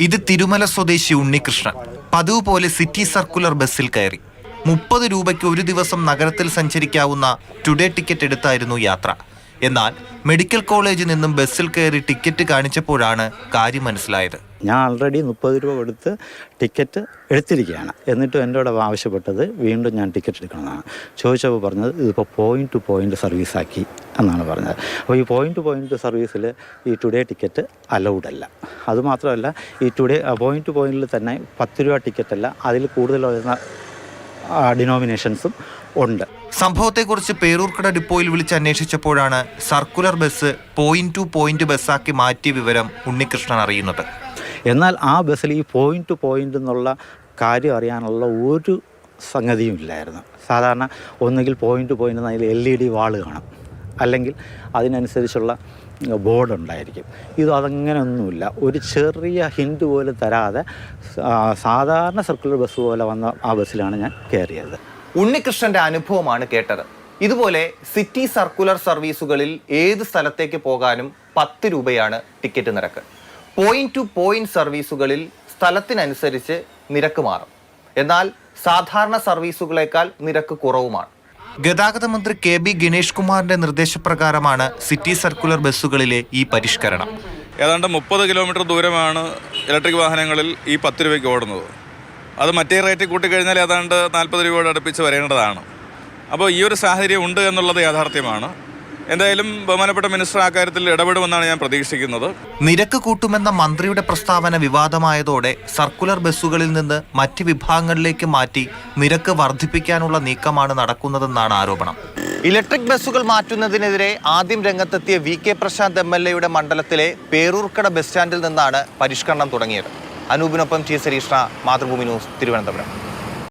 ഇത് തിരുമല സ്വദേശി ഉണ്ണികൃഷ്ണൻ പതിവ് പോലെ സിറ്റി സർക്കുലർ ബസ്സിൽ കയറി 30 രൂപയ്ക്ക് ഒരു ദിവസം നഗരത്തിൽ സഞ്ചരിക്കാവുന്ന ടുഡേ ടിക്കറ്റ് എടുത്തായിരുന്നു യാത്ര. എന്നാൽ മെഡിക്കൽ കോളേജിൽ നിന്നും ബസ്സിൽ കയറി ടിക്കറ്റ് കാണിച്ചപ്പോഴാണ് കാര്യം മനസ്സിലായത്. ഞാൻ ആൾറെഡി 30 രൂപ കൊടുത്ത് ടിക്കറ്റ് എടുത്തിരിക്കുകയാണ്. എന്നിട്ടും എന്നോട് ആവശ്യപ്പെട്ടത് വീണ്ടും ഞാൻ ടിക്കറ്റ് എടുക്കണമെന്നാണ്. ചോദിച്ചപ്പോൾ പറഞ്ഞത് ഇതിപ്പോൾ പോയിൻ്റ് ടു പോയിൻ്റ് സർവീസാക്കി എന്നാണ് പറഞ്ഞത്. അപ്പോൾ ഈ പോയിൻ്റ് ടു പോയിൻ്റ് സർവീസിൽ ഈ ടുഡേ ടിക്കറ്റ് അലൗഡ് അല്ല. അതുമാത്രമല്ല, ഈ ടുഡേ പോയിൻ്റ് ടു പോയിന്റിൽ തന്നെ 10 രൂപ ടിക്കറ്റല്ല, അതിൽ കൂടുതൽ വരുന്ന ഡിനോമിനേഷൻസും ഉണ്ട്. സംഭവത്തെക്കുറിച്ച് പേരൂർക്കട ഡിപ്പോയിൽ വിളിച്ച് അന്വേഷിച്ചപ്പോഴാണ് circular bus point to point ബസ്സാക്കി മാറ്റിയ വിവരം ഉണ്ണികൃഷ്ണൻ അറിയുന്നത്. എന്നാൽ ആ ബസ്സിൽ ഈ പോയിന്റ് ടു പോയിന്റ് എന്നുള്ള കാര്യം അറിയാനുള്ള ഒരു സംഗതിയും ഇല്ലായിരുന്നു. സാധാരണ ഒന്നുകിൽ പോയിന്റ് ടു പോയിന്റ് അതിൽ LED വാള് കാണും, അല്ലെങ്കിൽ അതിനനുസരിച്ചുള്ള ബോർഡ് ഉണ്ടായിരിക്കും. അതങ്ങനെയൊന്നുമില്ല. ഒരു ചെറിയ ഹിൻഡ് പോലും തരാതെ സാധാരണ സർക്കുലർ ബസ് പോലെ വന്ന ആ ബസ്സിലാണ് ഞാൻ കയറിയത്. ഉണ്ണികൃഷ്ണന്റെ അനുഭവമാണ് കേട്ടത്. ഇതുപോലെ സിറ്റി സർക്കുലർ സർവീസുകളിൽ ഏത് സ്ഥലത്തേക്ക് പോകാനും 10 രൂപയാണ് ടിക്കറ്റ് നിരക്ക്. പോയിന്റ് ടു പോയിന്റ് സർവീസുകളിൽ സ്ഥലത്തിനനുസരിച്ച് നിരക്ക് മാറും. എന്നാൽ സാധാരണ സർവീസുകളേക്കാൾ നിരക്ക് കുറവുമാണ്. ഗതാഗത മന്ത്രി KB ഗണേഷ് കുമാറിന്റെ നിർദ്ദേശപ്രകാരമാണ് സിറ്റി സർക്കുലർ ബസ്സുകളിലെ ഈ പരിഷ്കരണം. ഏതാണ്ട് 30 കിലോമീറ്റർ ദൂരമാണ് ഇലക്ട്രിക് വാഹനങ്ങളിൽ ഈ 10 രൂപയ്ക്ക് ഓടുന്നത്. അത് മറ്റേ റേറ്റ് കൂട്ടിക്കഴിഞ്ഞാൽ ഏതാണ്ട് 40 രൂപയോട് അടുപ്പിച്ച് വരേണ്ടതാണ്. അപ്പോൾ ഈ ഒരു സാഹചര്യം ഉണ്ട് എന്നുള്ളത് യാഥാർത്ഥ്യമാണ്. എന്തായാലും ബഹുമാനപ്പെട്ട മിനിസ്റ്റർ ആ കാര്യത്തിൽ ഇടപെടുമെന്നാണ് ഞാൻ പ്രതീക്ഷിക്കുന്നത്. നിരക്ക് കൂട്ടുമെന്ന മന്ത്രിയുടെ പ്രസ്താവന വിവാദമായതോടെ സർക്കുലർ ബസ്സുകളിൽ നിന്ന് മറ്റ് വിഭാഗങ്ങളിലേക്ക് മാറ്റി നിരക്ക് വർദ്ധിപ്പിക്കാനുള്ള നീക്കമാണ് നടക്കുന്നതെന്നാണ് ആരോപണം. ഇലക്ട്രിക് ബസ്സുകൾ മാറ്റുന്നതിനെതിരെ ആദ്യം രംഗത്തെത്തിയ VK പ്രശാന്ത് MLA മണ്ഡലത്തിലെ പേരൂർക്കട ബസ് സ്റ്റാൻഡിൽ നിന്നാണ് പരിഷ്കരണം തുടങ്ങിയത്. അനൂപിനൊപ്പം T. സരീഷ്ണ, മാതൃഭൂമി ന്യൂസ്, തിരുവനന്തപുരം.